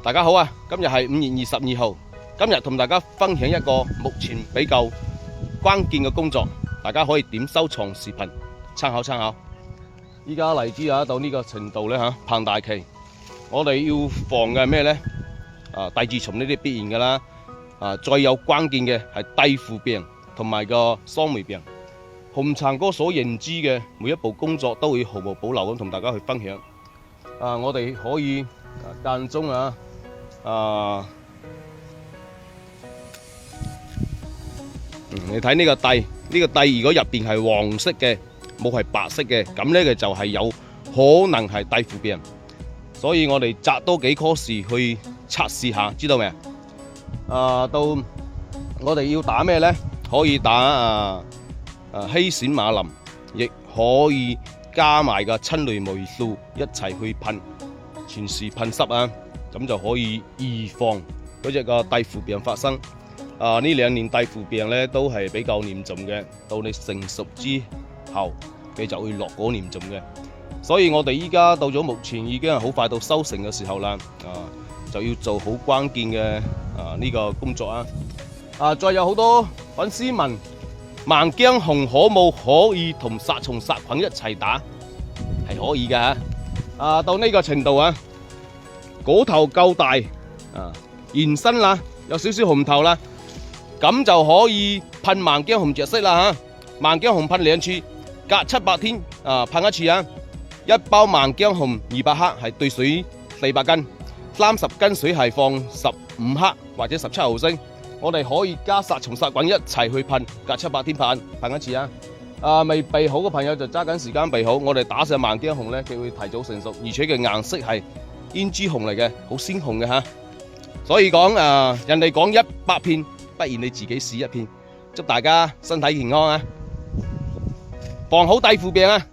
大家好啊！今日係5月22號，今日同大家分享一個目前比較關鍵嘅工作，大家可以點收藏視頻參考參考。依家荔枝到呢個程度咧嚇，膨大期，我哋要防嘅係咩呢？帶蛀蟲呢啲必然㗎啦。最有關鍵嘅係低腐病同埋個桑梅病。紅橙哥所認知嘅每一步工作都會毫無保留咁同大家去分享。我哋可以間中你睇呢個蒂，呢個蒂如果入邊係黃色嘅，冇係白色嘅，咁呢個就係有可能係蒂腐病，所以我哋摘多幾棵樹去測試下，知道未啊？到我哋要打咩呢？可以打希閃馬林，亦可以加埋個親雷霉素一齊去噴，全時噴濕啊！咁就可以預防嗰隻個蒂腐病發生。呢2年蒂腐病咧都係比較嚴重嘅，到你成熟之後，佢就會落果嚴重嘅。所以我哋依家到咗目前已經係好快到收成嘅時候啦，就要做好關鍵嘅呢個工作啊！再有好多粉絲問萬薑紅可冇可以同殺蟲殺菌一齊打？係可以㗎嚇。到呢個程度果頭夠大延伸啦，有少少紅頭啦，咁就可以噴萬薑紅蓆式啦嚇。萬薑紅噴2次，隔700天噴一次啊！一包萬薑紅200克係兌水400斤，30斤水係放15克或者17毫升。我哋可以加殺蟲殺菌一齊去噴，隔700天噴一次啊！未備好嘅朋友就揸緊時間備好。我哋打上萬薑紅咧，佢會提早成熟，而且嘅顏色係胭脂紅嚟嘅，好鮮紅嘅嚇。所以講人哋講100片，不如你自己試1片。祝大家身體健康啊！防好蒂腐病啊！